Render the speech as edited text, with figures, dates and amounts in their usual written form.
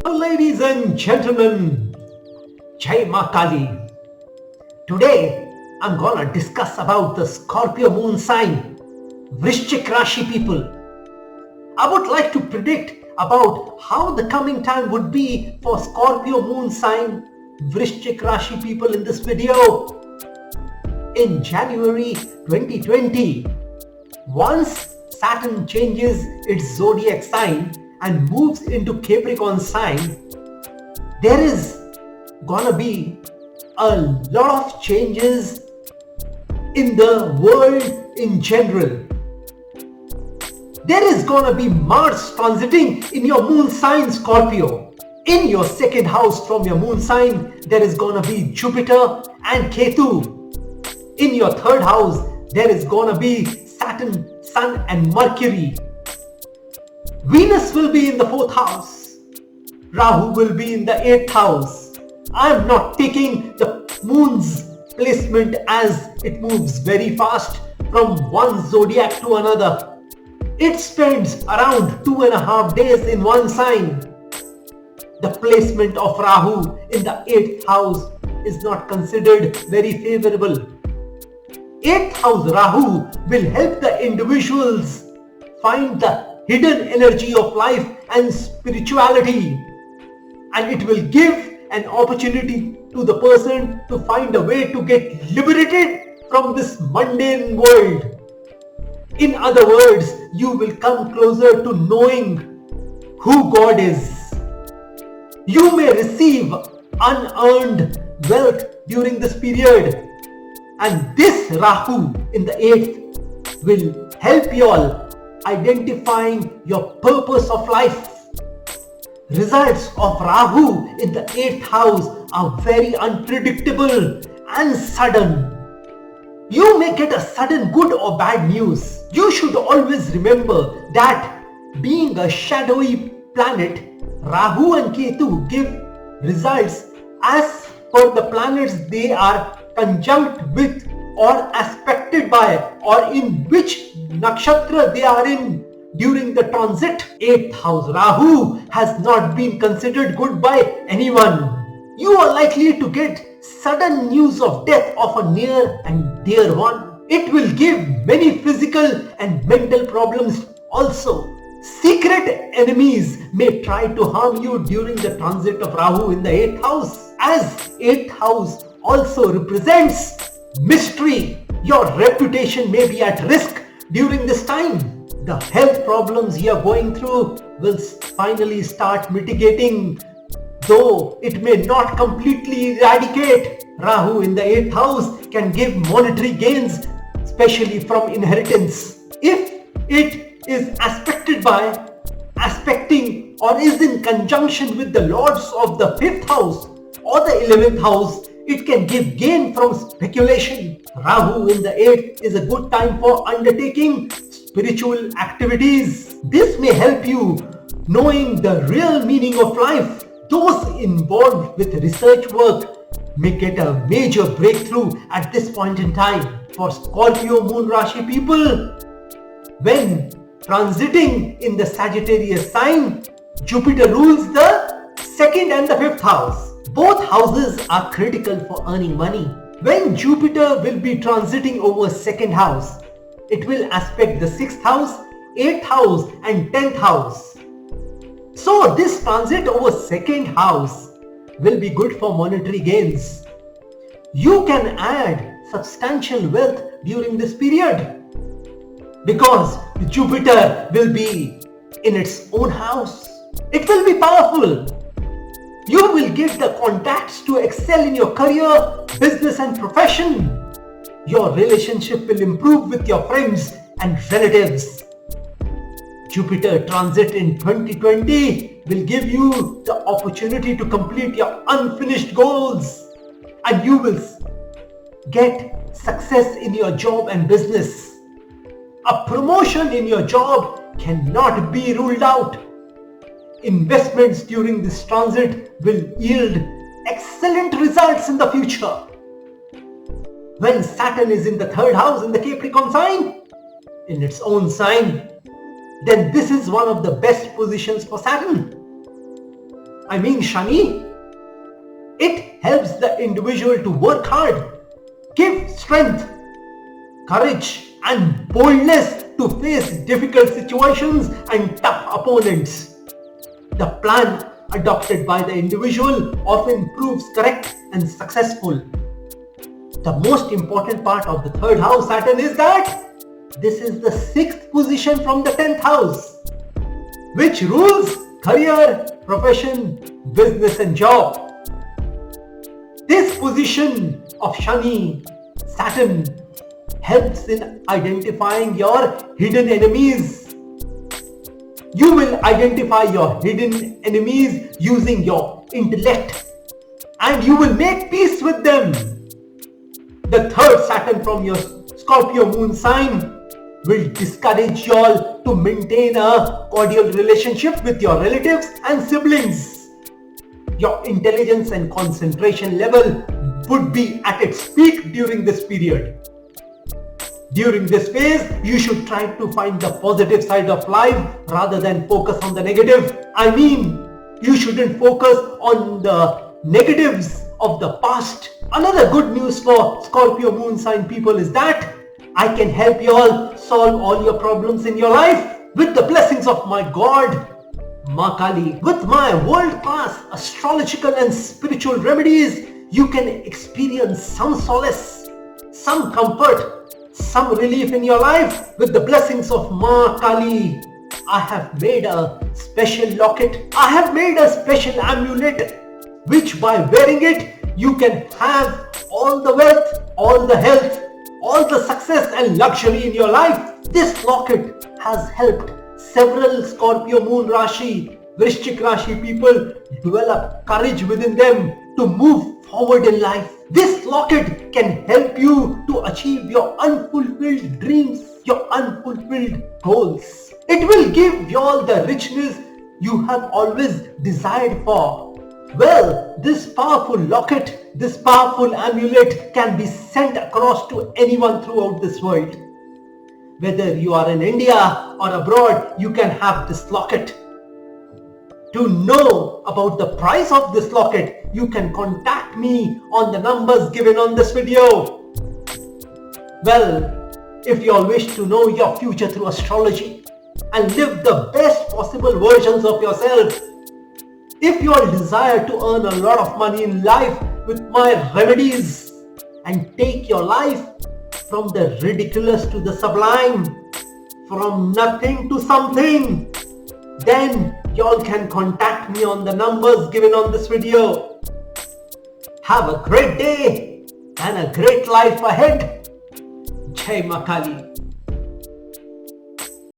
Ladies and gentlemen, Jai Ma Kali. Today, I'm gonna discuss about the Scorpio moon sign, Vrishchik Rashi people. I would like to predict about how the coming time would be for Scorpio moon sign, Vrishchik Rashi people in this video. In January 2020, once Saturn changes its zodiac sign and moves into Capricorn sign, there is gonna be a lot of changes in the world in general. There is gonna be Mars transiting in your moon sign Scorpio. In your second house from your moon sign, there is gonna be Jupiter and Ketu. In your third house, there is gonna be Saturn, Sun and Mercury. Venus will be in the 4th house. Rahu will be in the 8th house. I am not taking the moon's placement as it moves very fast from one zodiac to another. It spends around 2.5 days in one sign. The placement of Rahu in the 8th house is not considered very favorable. 8th house Rahu will help the individuals find the hidden energy of life and spirituality, and it will give an opportunity to the person to find a way to get liberated from this mundane world. In other words, you will come closer to knowing who God is. You may receive unearned wealth during this period, and this Rahu in the 8th will help you all identifying your purpose of life. Results of Rahu in the 8th house are very unpredictable and sudden. You may get a sudden good or bad news. You should always remember that being a shadowy planet, Rahu and Ketu give results as per the planets they are conjunct with or aspected by, or in which nakshatra they are in during the transit. 8th house Rahu has not been considered good by anyone. You are likely to get sudden news of death of a near and dear one. It will give many physical and mental problems also. Secret enemies may try to harm you during the transit of Rahu in the 8th house. As 8th house also represents mystery, your reputation may be at risk during this time. The health problems you are going through will finally start mitigating, though it may not completely eradicate. Rahu in the 8th house can give monetary gains, especially from inheritance. If it is aspecting or is in conjunction with the lords of the 5th house or the 11th house, it can give gain from speculation. Rahu in the 8th is a good time for undertaking spiritual activities. This may help you knowing the real meaning of life. Those involved with research work may get a major breakthrough at this point in time. For Scorpio moon Rashi people, when transiting in the Sagittarius sign, Jupiter rules the 2nd and the 5th house. Both houses are critical for earning money. When Jupiter will be transiting over 2nd house, it will aspect the 6th house, 8th house and 10th house. So this transit over 2nd house will be good for monetary gains. You can add substantial wealth during this period because Jupiter will be in its own house. It will be powerful. You will get the contacts to excel in your career, business and profession. Your relationship will improve with your friends and relatives. Jupiter transit in 2020 will give you the opportunity to complete your unfinished goals, and you will get success in your job and business. A promotion in your job cannot be ruled out. Investments during this transit will yield excellent results in the future. When Saturn is in the 3rd house in the Capricorn sign, in its own sign, then this is one of the best positions for Saturn. I mean Shani. It helps the individual to work hard, give strength, courage and boldness to face difficult situations and tough opponents. The plan adopted by the individual often proves correct and successful. The most important part of the third house Saturn is that this is the 6th position from the 10th house, which rules career, profession, business and job. This position of Shani, Saturn, helps in identifying your hidden enemies. You will identify your hidden enemies using your intellect and you will make peace with them. The third Saturn from your Scorpio moon sign will discourage you all to maintain a cordial relationship with your relatives and siblings. Your intelligence and concentration level would be at its peak during this period. During this phase, you should try to find the positive side of life rather than focus on the negative. I mean, you shouldn't focus on the negatives of the past. Another good news for Scorpio moon sign people is that I can help you all solve all your problems in your life with the blessings of my God, Ma Kali. With my world-class astrological and spiritual remedies, you can experience some solace, some comfort, some relief in your life with the blessings of Ma Kali. I have made a special locket. I have made a special amulet, which by wearing it, you can have all the wealth, all the health, all the success and luxury in your life. This locket has helped several Scorpio moon Rashi, Vrishchik Rashi people develop courage within them to move forward in life. This locket can help you to achieve your unfulfilled dreams, your unfulfilled goals. It will give you all the richness you have always desired for. Well, this powerful locket, this powerful amulet can be sent across to anyone throughout this world. Whether you are in India or abroad, you can have this locket. To know about the price of this locket, you can contact me on the numbers given on this video. Well, if you all wish to know your future through astrology and live the best possible versions of yourself, if you all desire to earn a lot of money in life with my remedies and take your life from the ridiculous to the sublime, from nothing to something, then y'all can contact me on the numbers given on this video. Have a great day and a great life ahead. Jai Ma Kali.